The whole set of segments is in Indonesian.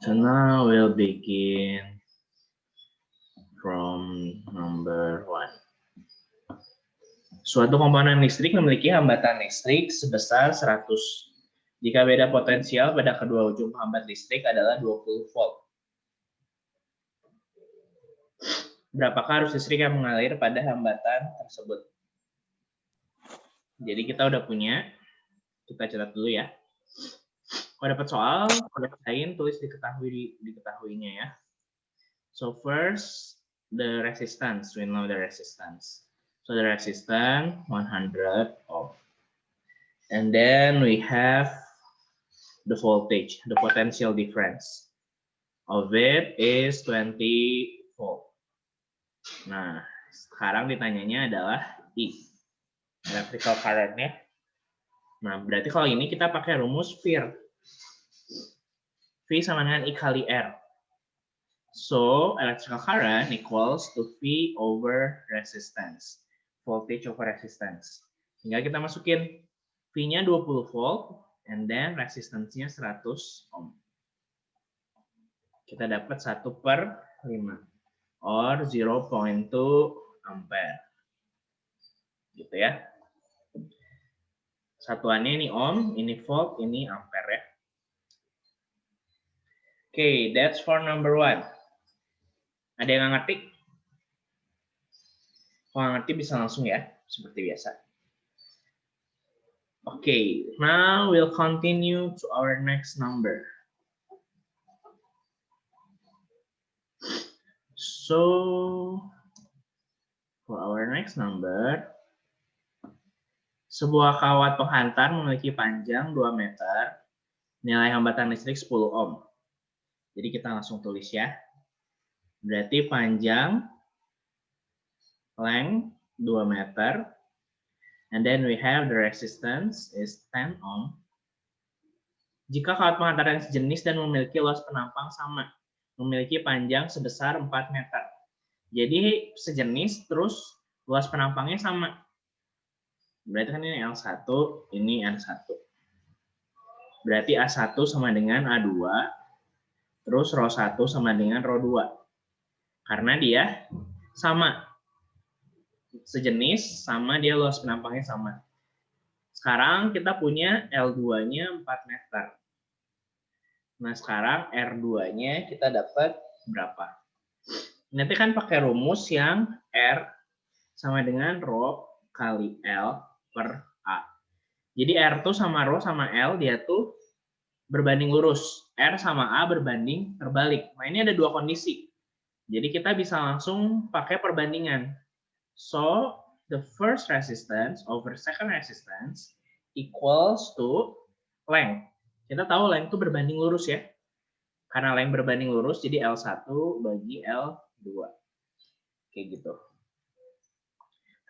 So now we'll begin from number 1. Suatu komponen listrik memiliki hambatan listrik sebesar 100 jika beda potensial pada kedua ujung penghambat listrik adalah 20 volt. Berapakah arus listrik yang mengalir pada hambatan tersebut? Jadi kita udah punya, kita catat dulu ya. Kalau dapat soal, kalau lain tulis diketahuinya ya. So first, the resistance, we know the resistance. So the resistance 100 ohm. And then we have the voltage, the potential difference of it is 20 volt. Nah, sekarang ditanyanya adalah I, electrical current-nya. Nah, berarti kalau ini kita pakai rumus VIR. V sama dengan I kali R. So, electrical current equals to V over resistance. Voltage over resistance. Tinggal kita masukin V-nya 20 volt, and then resistance-nya 100 ohm. Kita dapat 1/5, or 0.2 ampere. Gitu ya. Satuannya ini ohm, ini volt, ini ampere ya. Okay, that's for number 1. Ada yang nggak ngerti? Kalau nggak ngerti bisa langsung ya, seperti biasa. Okay, now we'll continue to our next number. So, for our next number, sebuah kawat penghantar memiliki panjang 2 meter, nilai hambatan listrik 10 ohm. Jadi kita langsung tulis ya. Berarti panjang, length 2 meter, and then we have the resistance is 10 ohm. Jika kawat penghantar yang sejenis dan memiliki luas penampang sama, memiliki panjang sebesar 4 meter. Jadi sejenis terus luas penampangnya sama. Berarti kan ini L1, ini R1. Berarti A1 sama dengan A2, terus rho 1 sama dengan rho 2. Karena dia sama. Sejenis sama dia luas penampangnya sama. Sekarang kita punya L2-nya 4 meter. Nah, sekarang R2-nya kita dapat berapa? Nanti kan pakai rumus yang R sama dengan rho kali L per A. Jadi R tuh sama rho sama L dia tuh berbanding lurus. R sama A berbanding terbalik. Nah, ini ada dua kondisi. Jadi kita bisa langsung pakai perbandingan. So, the first resistance over second resistance equals to length. Kita tahu length itu berbanding lurus ya. Karena length berbanding lurus, jadi L1 bagi L2. Kayak gitu.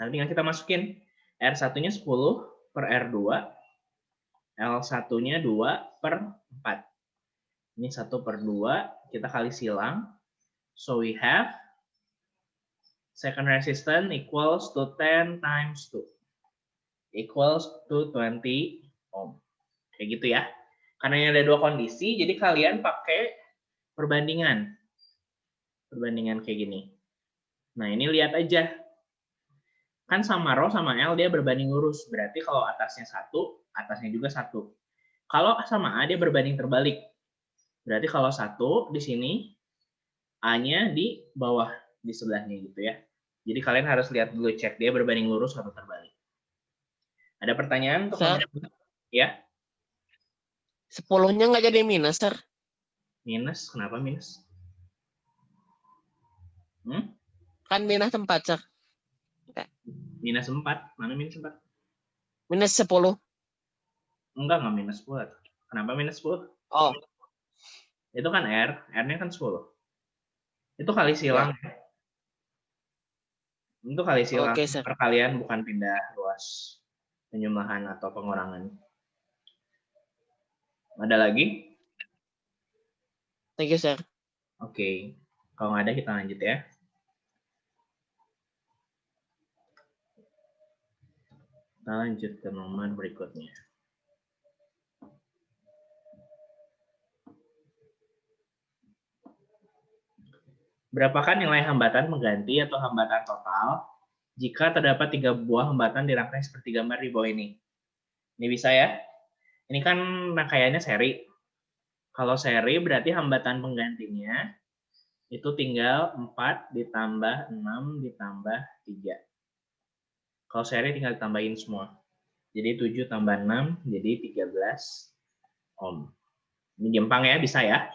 Nah, tinggal kita masukin. R1-nya 10 per R2. L1-nya 2 per 4. Ini 1 per 2. Kita kali silang. So, we have second resistance equals to 10 times 2. Equals to 20 ohm. Kayak gitu ya. Karena ini ada dua kondisi, jadi kalian pakai perbandingan. Perbandingan kayak gini. Nah, ini lihat aja. Kan sama rho sama L dia berbanding lurus. Berarti kalau atasnya 1, atasnya juga 1. Kalau sama A dia berbanding terbalik. Berarti kalau 1 di sini, A-nya di bawah, di sebelahnya gitu ya. Jadi kalian harus lihat dulu, cek dia berbanding lurus atau terbalik. Ada pertanyaan untuk ya? 10-nya nggak jadi minus, Sir. Minus, kenapa minus? Kan minus 4, Sir. Minus 4, mana minus 4? Minus 10. Enggak minus 10. Kenapa minus 10? Oh. Itu kan R, R-nya kan 10. Itu kali silang. Ya. Itu kali silang. Oke, Sir. Perkalian bukan pindah luas penjumlahan atau pengurangan. Ada lagi? Thank you, Sir. Oke. Kalau nggak ada kita lanjut ya. Kita lanjut ke nomor berikutnya. Berapakah nilai hambatan pengganti atau hambatan total jika terdapat 3 buah hambatan dirangkai seperti gambar di bawah ini? Ini bisa ya. Ini kan rangkaiannya seri. Kalau seri berarti hambatan penggantinya itu tinggal 4 ditambah 6 ditambah 3. Kalau seri tinggal ditambahin semua. Jadi 7 tambah 6 jadi 13 ohm. Ini gampang ya, bisa ya.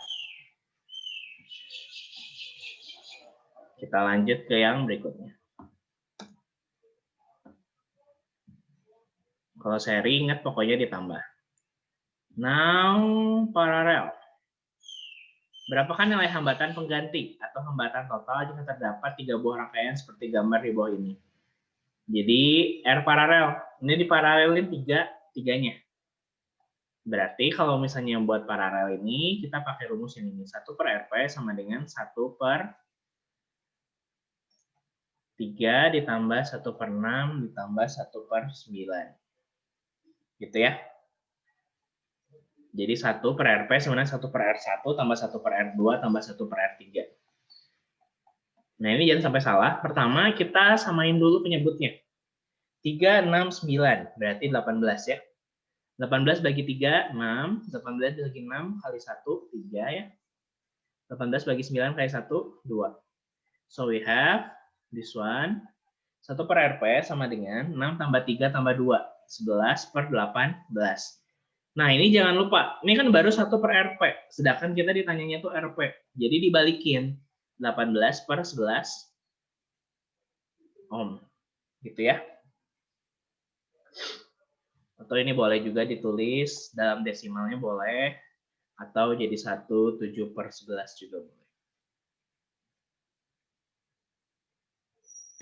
Kita lanjut ke yang berikutnya. Kalau seri ingat pokoknya ditambah. Now paralel. Berapakah nilai hambatan pengganti atau hambatan total jika terdapat 3 buah rangkaian seperti gambar di bawah ini? Jadi R paralel. Ini diparalelin tiganya. Berarti kalau misalnya buat paralel ini kita pakai rumus yang ini. 1 per RP sama dengan 1 per 3 ditambah 1 per 6 ditambah 1 per 9. Gitu ya. Jadi 1 per RP sama dengan 1 per R1 tambah 1 per R2 tambah 1 per R3. Nah ini jangan sampai salah. Pertama kita samain dulu penyebutnya. 3, 6, 9. Berarti 18 ya. 18 bagi 3, 6. 18 bagi 6 kali 1, 3 ya. 18 bagi 9 kali 1, 2. So we have this one. 1 per RP sama dengan 6 tambah 3 tambah 2. 11 per 18. Nah ini jangan lupa. Ini kan baru 1 per RP. Sedangkan kita ditanyanya tuh RP. Jadi dibalikin. 18 per 11 ohm. Gitu ya. Atau ini boleh juga ditulis dalam desimalnya boleh. Atau jadi 1, 7 per 11 juga boleh.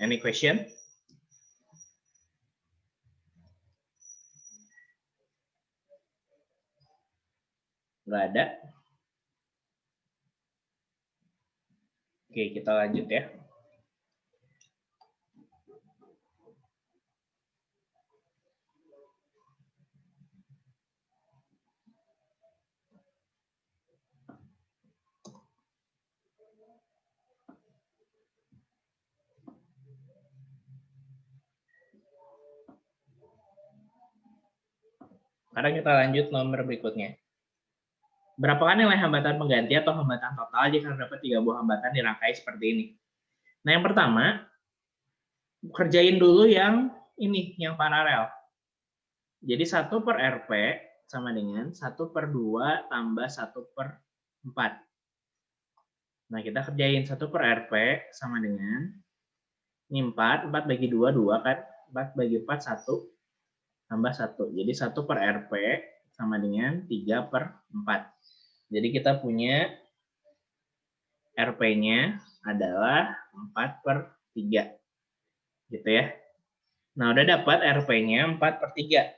Any question? Nggak ada? Oke, kita lanjut ya. Sekarang kita lanjut nomor berikutnya. Berapakah nilai hambatan pengganti atau hambatan total jika terdapat 3 buah hambatan dirangkai seperti ini? Nah, yang pertama, kerjain dulu yang ini, yang paralel. Jadi 1 per RP sama dengan 1 per 2 tambah 1 per 4. Nah, kita kerjain 1 per RP sama dengan, ini 4 bagi 2, 2 kan? 4 bagi 4, 1 tambah 1. Jadi 1 per RP sama dengan 3 per 4. Jadi kita punya RP-nya adalah 4 per 3. Gitu ya. Nah, udah dapat RP-nya 4 per 3.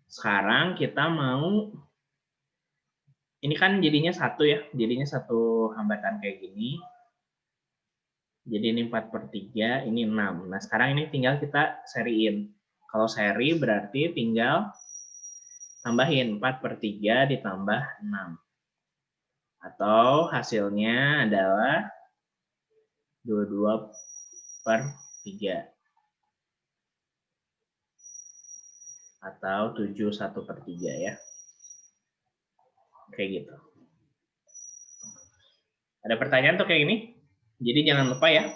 Sekarang kita mau, ini kan jadinya 1 ya. Jadinya 1 hambatan kayak gini. Jadi ini 4 per 3, ini 6. Nah, sekarang ini tinggal kita seriin. Kalau seri berarti tinggal tambahin 4 per 3 ditambah 6. Atau hasilnya adalah 22 per 3. Atau 71 per 3 ya. Kayak gitu. Ada pertanyaan tuh kayak ini? Jadi jangan lupa ya.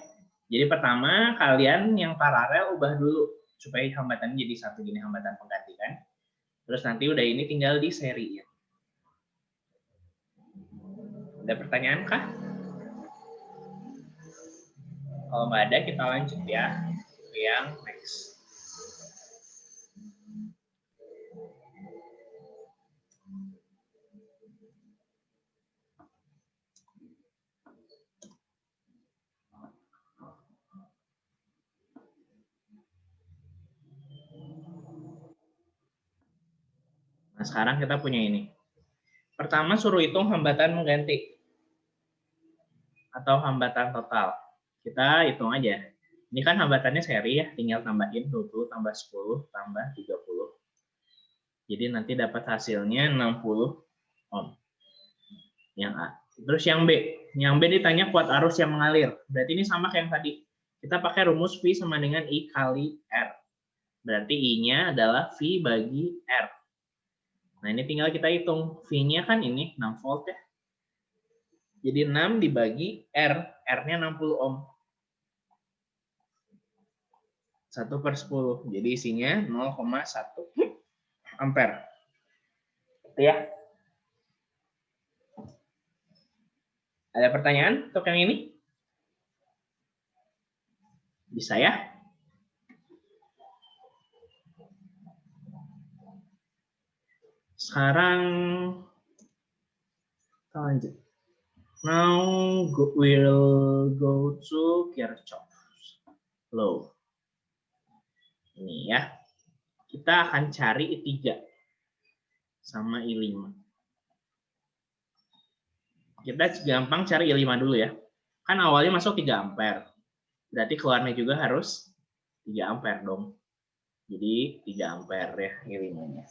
Jadi pertama kalian yang paralel ubah dulu. Supaya hambatannya jadi satu gini hambatan pengganti kan. Terus nanti udah ini tinggal di seri ya. Ada pertanyaan kah? Kalau nggak ada kita lanjut ya ke yang next. Nah sekarang kita punya ini. Pertama suruh hitung hambatan mengganti atau hambatan total. Kita hitung aja. Ini kan hambatannya seri ya, tinggal tambahin 20 tambah 10 tambah 30. Jadi nanti dapat hasilnya 60 ohm. Yang A. Terus yang B. Yang B ditanya kuat arus yang mengalir. Berarti ini sama kayak yang tadi. Kita pakai rumus V sama dengan I kali R. Berarti I-nya adalah V bagi R. Nah, ini tinggal kita hitung. V-nya kan ini 6 volt ya. Jadi 6 dibagi R. R-nya 60 ohm. 1/10. Jadi isinya 0,1 ampere. Itu ya. Ada pertanyaan untuk yang ini? Bisa ya? Sekarang kita lanjut. Now we'll go to Kirchhoff's law. Ini ya. Kita akan cari I3 sama I5. Kita gampang cari I5 dulu ya. Kan awalnya masuk 3 ampere. Berarti keluarnya juga harus 3 ampere dong. Jadi 3 ampere ya I5-nya.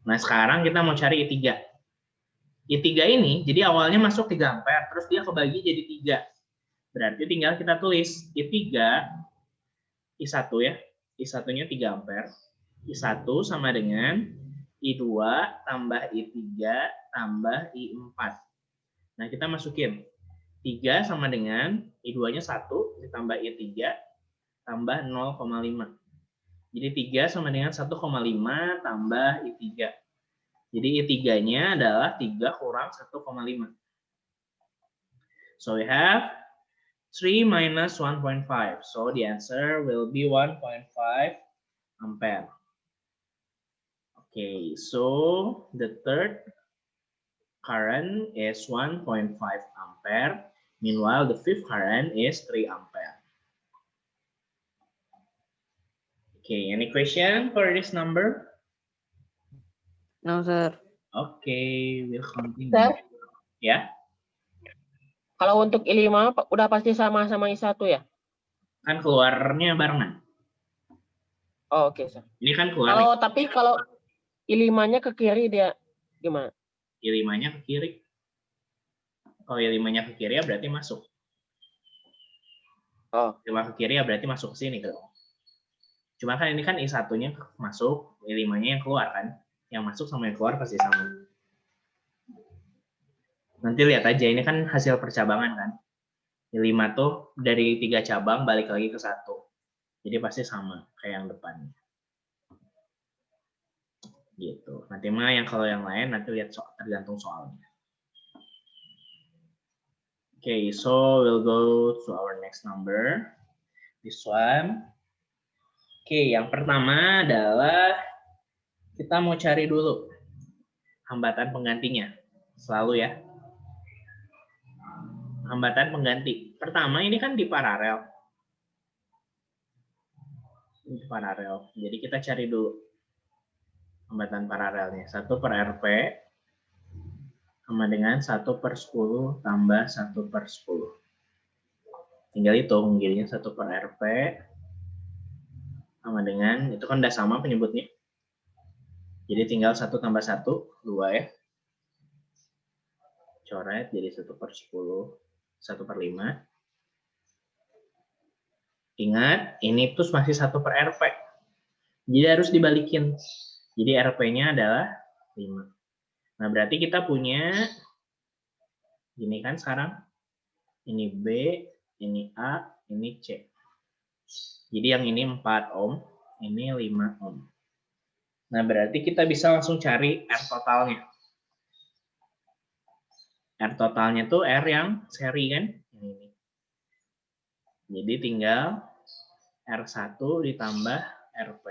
Nah, sekarang kita mau cari I3. I3 ini, jadi awalnya masuk 3 ampere, terus dia kebagi jadi 3. Berarti tinggal kita tulis I3, I1 ya. I1-nya 3 ampere. I1 sama dengan I2 tambah I3 tambah I4. Nah, kita masukin 3 sama dengan I2-nya 1 ditambah I3 tambah 0,5. Jadi 3 sama dengan 1,5 tambah I3. Jadi I3-nya adalah 3 kurang 1,5. So we have 3 minus 1.5. So the answer will be 1.5 ampere. Okay, so the third current is 1.5 ampere. Meanwhile, the fifth current is 3 ampere. Okay, any question for this number? No, sir. Okay, we'll continue. Sir, Ya, kalau untuk I5 udah pasti sama I1 ya? kan keluarnya barengan. Oh, oke, sir. Ini kan keluar Tapi kalau I5-nya ke kiri dia gimana? I5-nya ke kiri. Kalau I5-nya ke kiri ya berarti masuk. Oh. I5 ke kiri ya berarti masuk ke sini. Cuma kan ini kan I1-nya masuk, I5-nya yang keluar kan. Yang masuk sama yang keluar pasti sama. Nanti lihat aja, ini kan hasil percabangan kan. I5 tuh dari 3 cabang balik lagi ke 1. Jadi pasti sama kayak yang depannya. Gitu. Nanti mah yang kalau yang lain nanti lihat tergantung soalnya. Okay, so we'll go to our next number. This one. Okay, yang pertama adalah kita mau cari dulu hambatan penggantinya. Selalu ya. Hambatan pengganti. Pertama ini kan di paralel. Di paralel. Jadi kita cari dulu hambatan paralelnya. 1/RP sama dengan 1/10 tambah 1/10. Tinggal hitung jadinya 1/RP sama dengan, itu kan udah sama penyebutnya. Jadi tinggal 1 tambah 1, 2 ya. Coret jadi 1/10. 1/5. Ingat, ini tuh masih 1/RP. Jadi harus dibalikin. Jadi RP-nya adalah 5. Nah, berarti kita punya gini kan sekarang. Ini B, ini A, ini C. Jadi yang ini 4 ohm, ini 5 ohm. Nah, berarti kita bisa langsung cari R totalnya. R totalnya tuh R yang seri kan. Ini. Jadi tinggal R1 ditambah RP.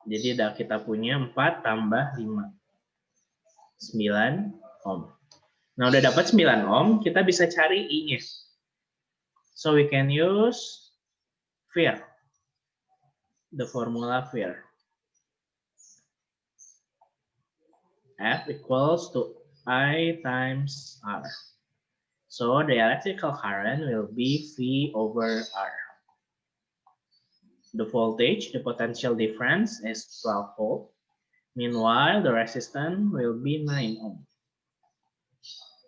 Jadi kita punya 4 tambah 5. 9 ohm. Nah, udah dapat 9 ohm, kita bisa cari I-nya. So we can use FIR. The formula FIR. F equals to I times R. So the electrical current will be V over R. The voltage, the potential difference is 12 volt. Meanwhile, the resistance will be 9 ohm.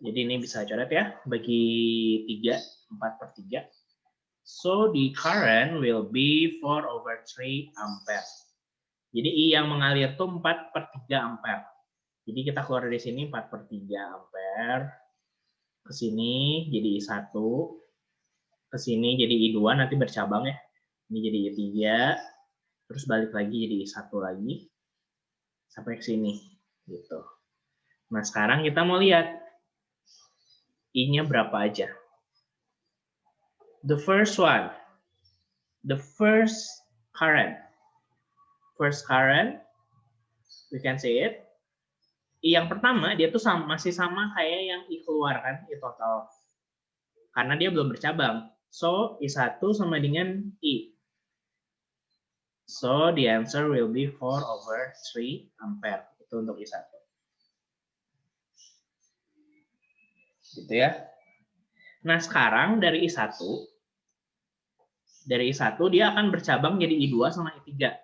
Jadi ini bisa coret ya, bagi 3, 4/3. So, the current will be 4/3 ampere. Jadi I yang mengalir itu 4/3 ampere. Jadi kita keluar dari sini 4/3 ampere. Ke sini jadi I1. Ke sini jadi I2, nanti bercabang ya. Ini jadi I3. Terus balik lagi jadi I1 lagi. Sampai ke sini. Gitu. Nah, sekarang kita mau lihat I-nya berapa aja. The first one, the first current, we can say it. I yang pertama dia tuh masih sama kayak yang I keluarkan, I total, karena dia belum bercabang. So I1 sama dengan I. So the answer will be 4/3 ampere. Itu untuk I1. Gitu ya. Nah sekarang dari I1 dia akan bercabang jadi I2 sama I3.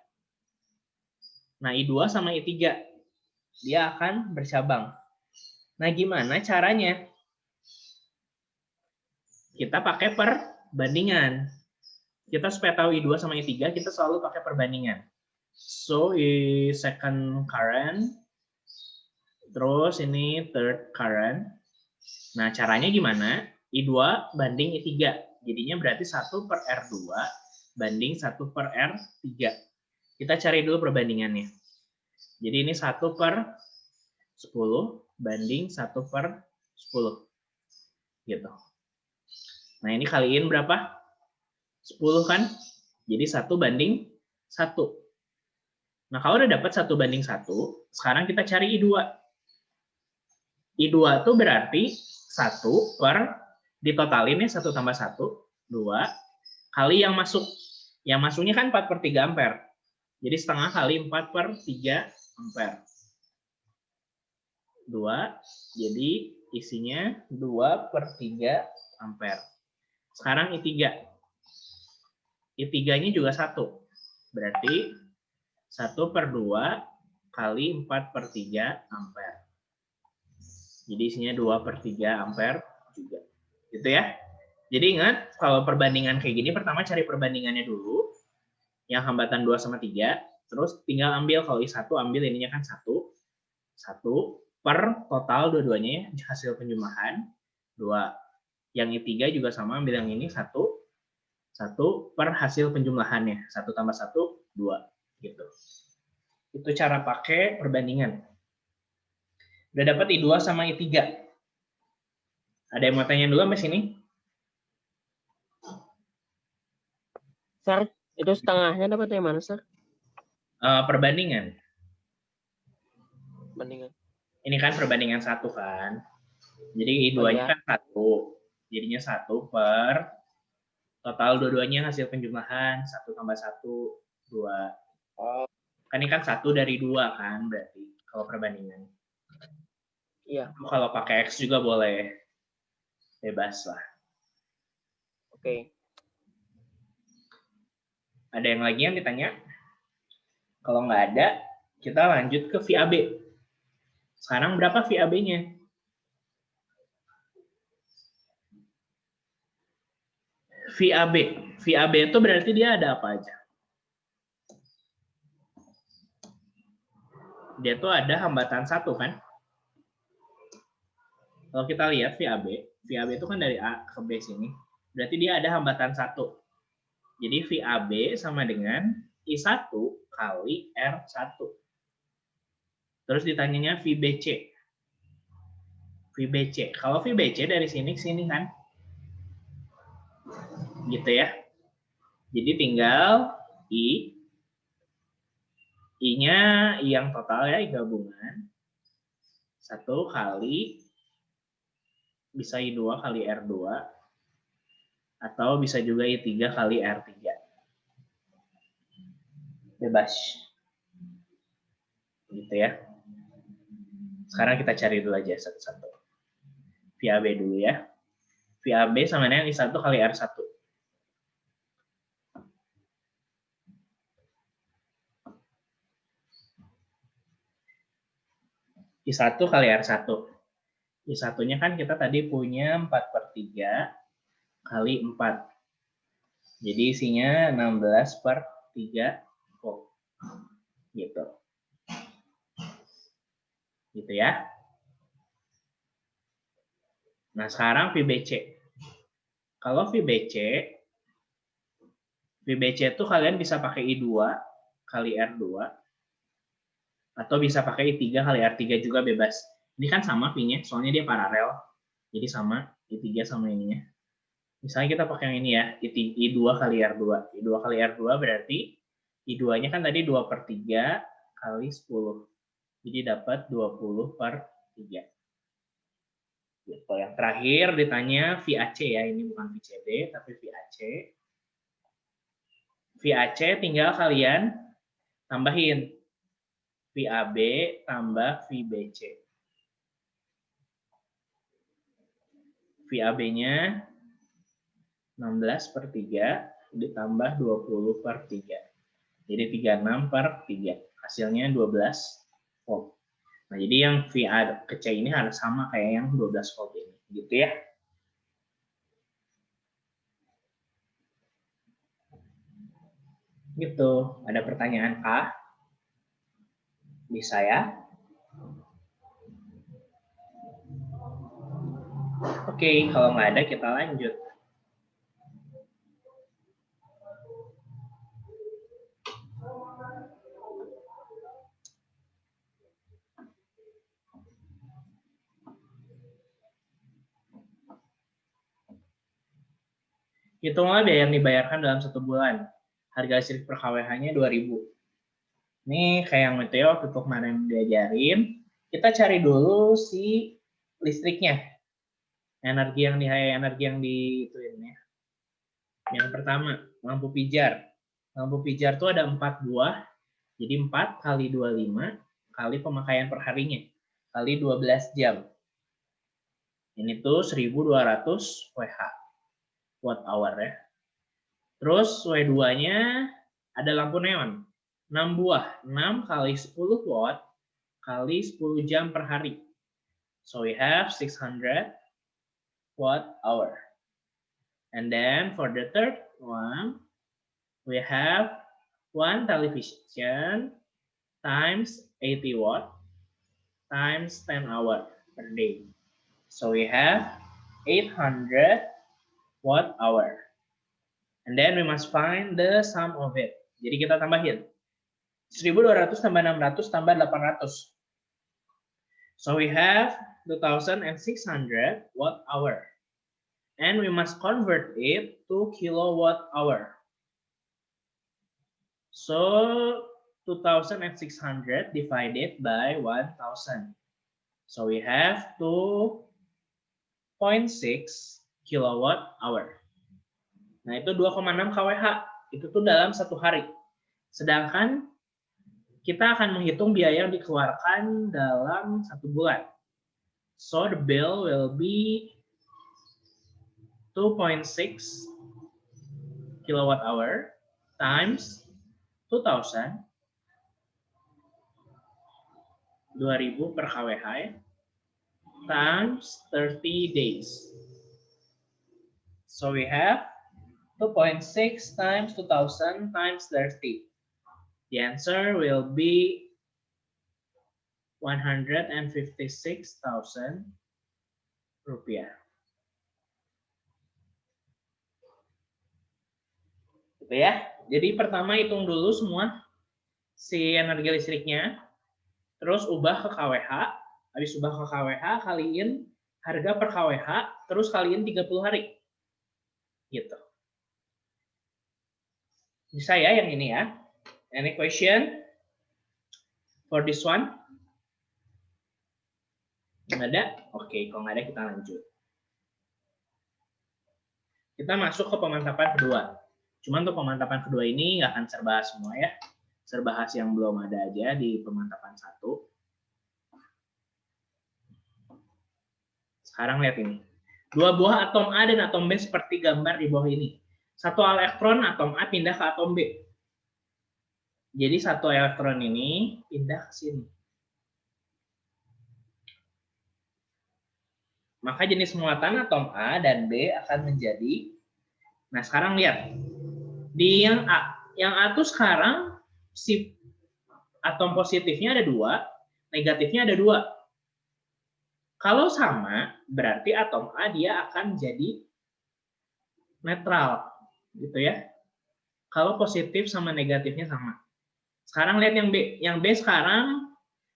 Nah, I2 sama I3 dia akan bercabang. Nah, gimana caranya? Kita pakai perbandingan. Kita supaya tahu I2 sama I3, kita selalu pakai perbandingan. So, second current, terus ini third current. Nah, caranya gimana? I2 banding I3. Jadinya berarti 1/R2 banding 1/R3. Kita cari dulu perbandingannya. Jadi ini 1/10 banding 1/10. Gitu. Nah ini kaliin berapa? 10 kan? Jadi 1 banding 1. Nah kalau udah dapat 1 banding 1, sekarang kita cari I2. I2 itu berarti 1 per, ditotalin ya 1 tambah 1, 2, kali yang masuk. Yang masuknya kan 4/3 ampere. Jadi setengah kali 4/3 ampere. 2, jadi isinya 2/3 ampere. Sekarang I3. I3-nya juga 1. Berarti 1/2 kali 4/3 ampere. Jadi isinya 2/3 ampere juga. Gitu ya. Jadi ingat, kalau perbandingan kayak gini, pertama cari perbandingannya dulu. Yang hambatan 2 sama 3. Terus tinggal ambil, kalau I1 ambil ininya kan 1. 1 per total dua-duanya ya, hasil penjumlahan. 2. Yang I3 juga sama, ambil yang ini 1 per hasil penjumlahannya. 1 tambah 1, 2. Gitu. Itu cara pakai perbandingan. Udah dapat I2 sama I3. Ada yang mau tanya dulu sampai sini? Sir, itu setengahnya dapat dari mana, Sir? Perbandingan. Bandingan. Ini kan perbandingan 1 kan. Jadi I2-nya kan 1. Jadinya 1 per total dua-duanya hasil penjumlahan. 1 tambah 1, 2. Kan ini kan 1 dari 2 kan berarti kalau perbandingan. Iya. Kalau pakai X juga boleh. Bebas lah. Oke. Ada yang lagi yang ditanya? Kalau nggak ada, kita lanjut ke VAB. Sekarang berapa VAB-nya? VAB itu berarti dia ada apa aja? Dia tuh ada hambatan 1 kan? Kalau kita lihat VAB itu kan dari A ke B sini. Berarti dia ada hambatan 1. Jadi VAB sama dengan I1 kali R1. Terus ditanyanya VBC. Kalau VBC dari sini ke sini kan? Gitu ya. Jadi tinggal I-nya yang total ya, I gabungan. 1 kali, bisa I2 kali R2. Atau bisa juga I3 kali R3. Bebas. Gitu ya. Sekarang kita cari dulu aja satu-satu. VAB dulu ya. VAB sama dengan I1 kali R1. I1 kali R1. I1-nya kan kita tadi punya 4/3 kali 4. Jadi isinya 16/3 volt. Gitu. Gitu ya. Nah, sekarang VBC. Kalau VBC itu kalian bisa pakai I2 kali R2 atau bisa pakai I3 kali R3 juga bebas. Ini kan sama V-nya, soalnya dia paralel. Jadi sama I3 sama ininya. Misalnya kita pakai yang ini ya, I2 kali R2. I2 kali R2 berarti I2-nya kan tadi 2/3 kali 10. Jadi dapat 20/3. Gitu. Yang terakhir ditanya VAC ya, ini bukan VCD tapi VAC. VAC tinggal kalian tambahin VAB tambah VBC. VAB-nya 16/3 ditambah 20/3. Jadi 36/3. Hasilnya 12 volt. Nah, jadi yang VA ke C ini harus sama kayak yang 12 volt ini. Gitu ya. Gitu. Ada pertanyaan kah? Bisa ya? Oke, kalau nggak ada kita lanjut. Hitunglah biaya yang dibayarkan dalam 1 bulan. Harga listrik per kWh-nya 2.000. Ini kayak yang Meteo waktu itu kemarin diajarin. Kita cari dulu si listriknya. Energi yang dituin ya. Yang pertama, lampu pijar. Lampu pijar itu ada 4 buah. Jadi 4 kali 25 kali pemakaian perharinya. Kali 12 jam. Ini tuh 1200 WH. Watt hour ya. Terus W2-nya ada lampu neon. 6 buah. 6 kali 10 watt kali 10 jam per hari. So we have 600 watt hour. And then for the third one, we have 1 television times 80 watt times 10 hour per day. So we have 800 watt hour. And then we must find the sum of it. Jadi kita tambahin. 1200 tambah 600 tambah 800. So we have 2600 watt hour. And we must convert it to kilowatt hour. So 2600 divided by 1000. So we have 2.6 kilowatt hour. Nah, itu 2,6 kWh. Itu tuh dalam 1 hari. Sedangkan kita akan menghitung biaya yang dikeluarkan dalam 1 bulan. So the bill will be 2.6 kilowatt hour times 2000 2000 per kWh times 30 days. So we have 2.6 times 2000 times 30. The answer will be 156.000 rupiah. Gitu ya. Jadi pertama hitung dulu semua si energi listriknya, terus ubah ke kWh, habis ubah ke kWh kaliin harga per kWh, terus kaliin 30 hari. Gitu. Bisa ya yang ini ya. Any question for this one? Nggak ada? Oke, kalau nggak ada kita lanjut. Kita masuk ke pemantapan kedua. Cuman untuk pemantapan kedua ini nggak akan saya bahas semua ya. Saya bahas yang belum ada aja di pemantapan 1. Sekarang lihat ini. 2 buah atom A dan atom B seperti gambar di bawah ini. 1 elektron atom A pindah ke atom B. Jadi 1 elektron ini pindah ke sini. Maka jenis muatan atom A dan B akan menjadi, nah sekarang lihat, di yang A tuh sekarang si atom positifnya ada 2, negatifnya ada 2. Kalau sama, berarti atom A dia akan jadi netral, gitu ya. Kalau positif sama negatifnya sama. Sekarang lihat yang B. Yang B sekarang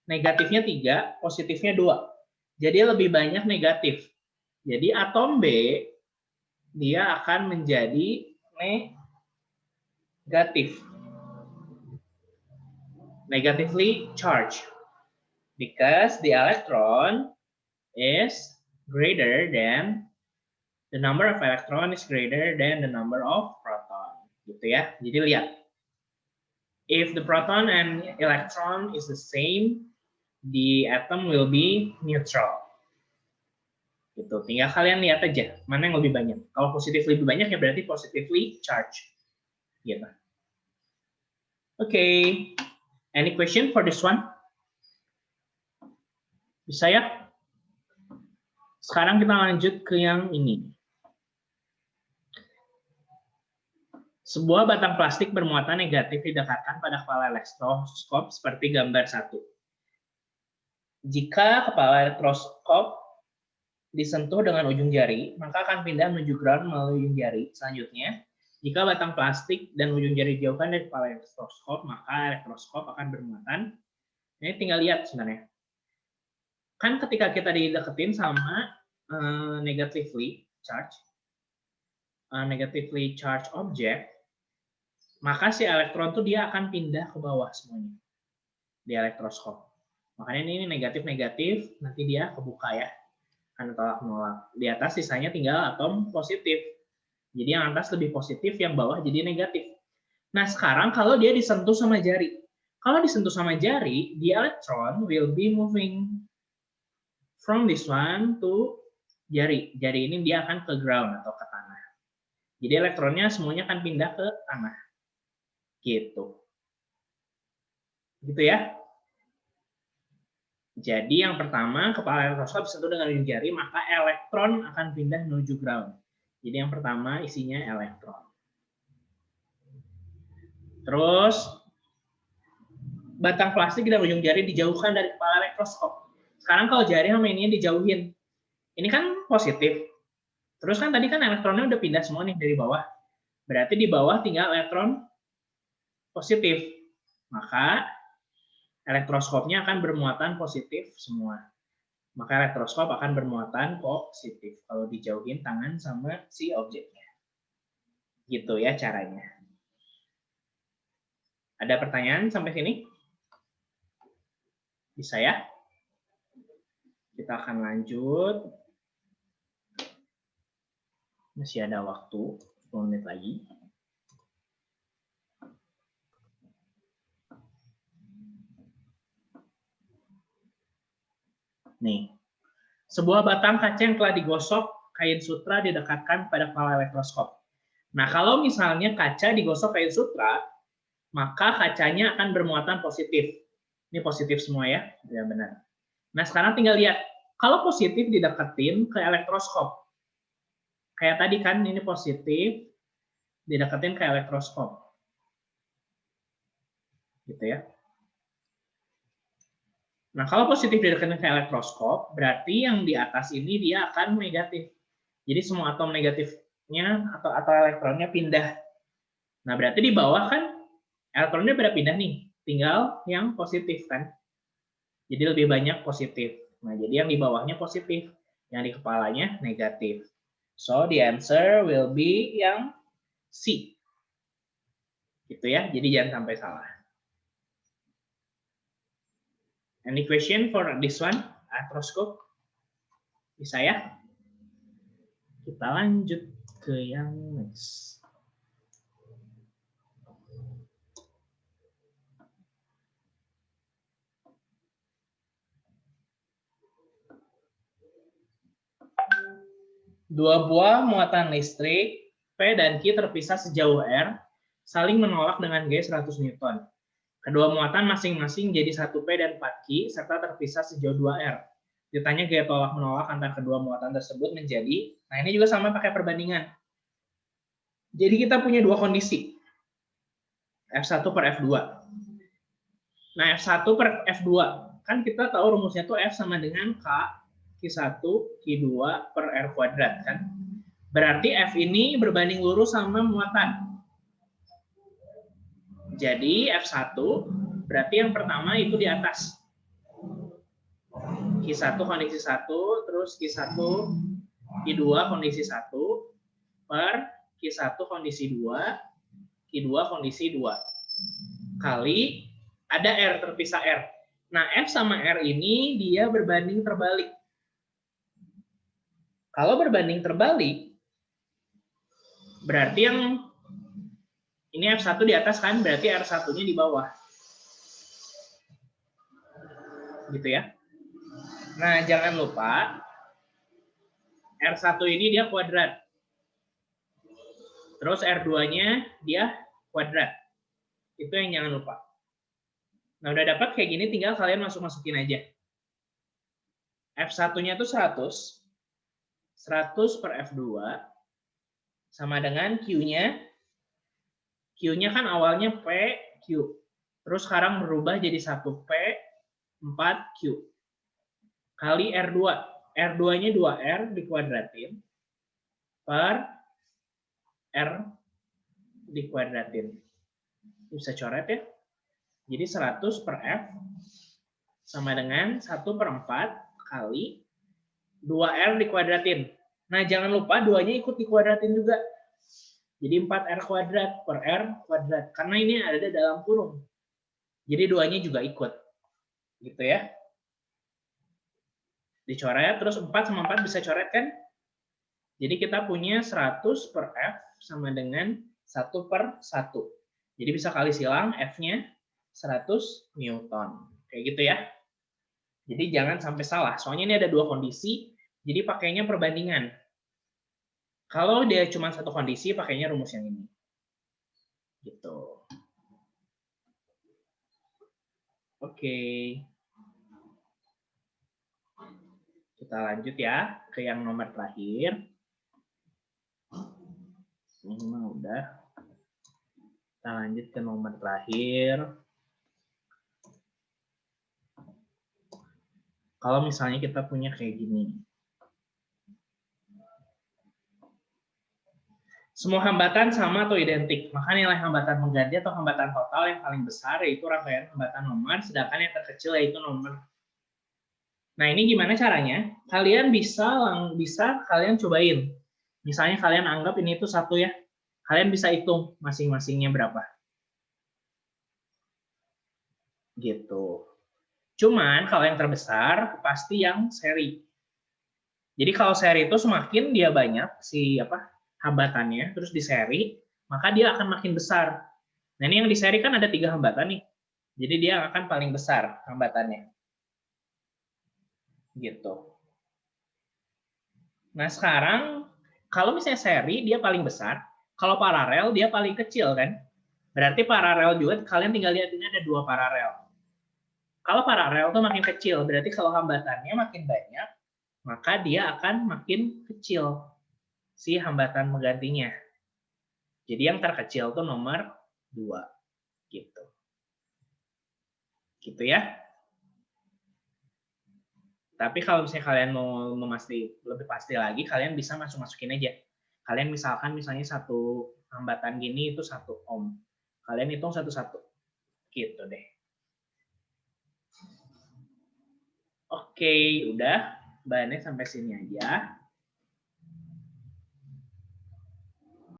negatifnya 3, positifnya 2. Jadi lebih banyak negatif. Jadi atom B dia akan menjadi negatif. Negatively charged. Because the electron is greater than the number of electron is greater than the number of proton. Gitu ya. Jadi lihat. If the proton and electron is the same, the atom will be neutral. Gitu. Tinggal kalian lihat aja mana yang lebih banyak. Kalau positif lebih banyak ya berarti positively charged. Gitu. Okay. Any question for this one? Bisa ya? Sekarang kita lanjut ke yang ini. Sebuah batang plastik bermuatan negatif didekatkan pada kepala elektroskop seperti gambar 1. Jika kepala elektroskop disentuh dengan ujung jari, maka akan pindah menuju ground melalui ujung jari. Selanjutnya, jika batang plastik dan ujung jari dijauhkan dari kepala elektroskop, maka elektroskop akan bermuatan. Ini tinggal lihat sebenarnya. Kan ketika kita dideketin sama negatively charged object, maka si elektron tuh dia akan pindah ke bawah semuanya di elektroskop. Makanya ini negatif-negatif, nanti dia kebuka ya. Akan tolak-menolak. Di atas sisanya tinggal atom positif. Jadi yang atas lebih positif, yang bawah jadi negatif. Nah sekarang kalau dia disentuh sama jari. Kalau disentuh sama jari, the electron will be moving from this one to jari. Jari ini dia akan ke ground atau ke tanah. Jadi elektronnya semuanya akan pindah ke tanah. Gitu. Gitu ya. Jadi yang pertama, kepala elektroskop disentuh dengan ujung jari, maka elektron akan pindah menuju ground. Jadi yang pertama isinya elektron. Terus, batang plastik dan ujung jari dijauhkan dari kepala elektroskop. Sekarang kalau jari sama ini dijauhin, ini kan positif. Terus kan tadi kan elektronnya udah pindah semua nih dari bawah. Berarti di bawah tinggal elektron positif. Maka elektroskopnya akan bermuatan positif semua. Maka elektroskop akan bermuatan positif kalau dijauhin tangan sama si objeknya. Gitu ya caranya. Ada pertanyaan sampai sini? Bisa ya? Kita akan lanjut. Masih ada waktu 10 menit lagi. Nih, sebuah batang kaca yang telah digosok kain sutra didekatkan pada kepala elektroskop. Nah, kalau misalnya kaca digosok kain sutra, maka kacanya akan bermuatan positif. Ini positif semua ya, ya benar. Nah, sekarang tinggal lihat, kalau positif dideketin ke elektroskop. Kayak tadi kan, ini positif, dideketin ke elektroskop. Gitu ya. Nah, kalau positif dideketin ke elektroskop, berarti yang di atas ini dia akan negatif. Jadi semua atom negatifnya atau elektronnya pindah. Nah, berarti di bawah kan elektronnya pada pindah nih. Tinggal yang positif kan. Jadi lebih banyak positif. Nah, jadi yang di bawahnya positif. Yang di kepalanya negatif. So, the answer will be yang C. Gitu ya. Jadi jangan sampai salah. Any question for this one? Elektroskop? Bisa ya? Kita lanjut ke yang next. Dua buah muatan listrik P dan Q terpisah sejauh R, saling menolak dengan G 100 Newton. Kedua muatan masing-masing jadi 1P dan 4Q, serta terpisah sejauh 2R. Ditanya gaya tolak-menolak antara kedua muatan tersebut menjadi, nah ini juga sama pakai perbandingan. Jadi kita punya dua kondisi, F1 per F2. Nah, F1 per F2, kan kita tahu rumusnya tuh F sama dengan K, Q1, Q2 per R kuadrat, kan? Berarti F ini berbanding lurus sama muatan. Jadi F1 berarti yang pertama itu di atas. Q1 kondisi 1, terus Q1, Q2 kondisi 1, per Q1 kondisi 2, Q2 kondisi 2. Kali ada R terpisah R. Nah, F sama R ini dia berbanding terbalik. Kalau berbanding terbalik, berarti yang ini F1 di atas kan, berarti R1-nya di bawah. Gitu ya. Nah, jangan lupa R1 ini dia kuadrat. Terus R2-nya dia kuadrat. Itu yang jangan lupa. Nah, udah dapat kayak gini, tinggal kalian masukin aja. F1-nya itu 100. 100 per F2 sama dengan Q-nya. Q-nya kan awalnya P, Q. Terus sekarang berubah jadi 1P, 4Q. Kali R2. R2-nya 2R dikuadratin per R dikuadratin. Bisa coret ya. Jadi 100 per F sama dengan 1 per 4 kali 2R dikuadratin. Nah, jangan lupa 2-nya ikut dikuadratin juga. Jadi 4R kuadrat per R kuadrat. Karena ini ada dalam kurung. Jadi 2-nya juga ikut. Gitu ya. Dicoret, terus 4 sama 4 bisa coret kan? Jadi kita punya 100 per F sama dengan 1 per 1. Jadi bisa kali silang F-nya 100 Newton. Kayak gitu ya. Jadi jangan sampai salah. Soalnya ini ada dua kondisi, jadi pakainya perbandingan. Kalau dia cuma satu kondisi, pakainya rumus yang ini. Gitu. Oke. Kita lanjut ya ke yang nomor terakhir. Ini mah udah. Kita lanjut ke nomor terakhir. Kalau misalnya kita punya kayak gini. Semua hambatan sama atau identik, maka nilai hambatan pengganti atau hambatan total yang paling besar yaitu rangkaian hambatan nomor, sedangkan yang terkecil yaitu nomor. Nah, ini gimana caranya? Kalian bisa kalian cobain. Misalnya kalian anggap ini itu 1 ya. Kalian bisa hitung masing-masingnya berapa. Gitu. Cuman kalau yang terbesar pasti yang seri. Jadi kalau seri itu semakin dia banyak hambatannya, terus di seri, maka dia akan makin besar. Nah, ini yang di seri kan ada 3 hambatan nih. Jadi dia akan paling besar hambatannya. Gitu. Nah, sekarang kalau misalnya seri dia paling besar, kalau paralel dia paling kecil kan? Berarti paralel juga kalian tinggal lihat ini ada 2 paralel. Kalau paralel tuh makin kecil, berarti kalau hambatannya makin banyak, maka dia akan makin kecil si hambatan penggantinya. Jadi yang terkecil tuh nomor 2. Gitu. Gitu ya. Tapi kalau misalnya kalian mau lebih pasti lagi, kalian bisa masukin aja. Kalian misalnya satu hambatan gini itu 1 ohm. Kalian hitung satu-satu. Gitu deh. Oke, udah. Bahannya sampai sini aja.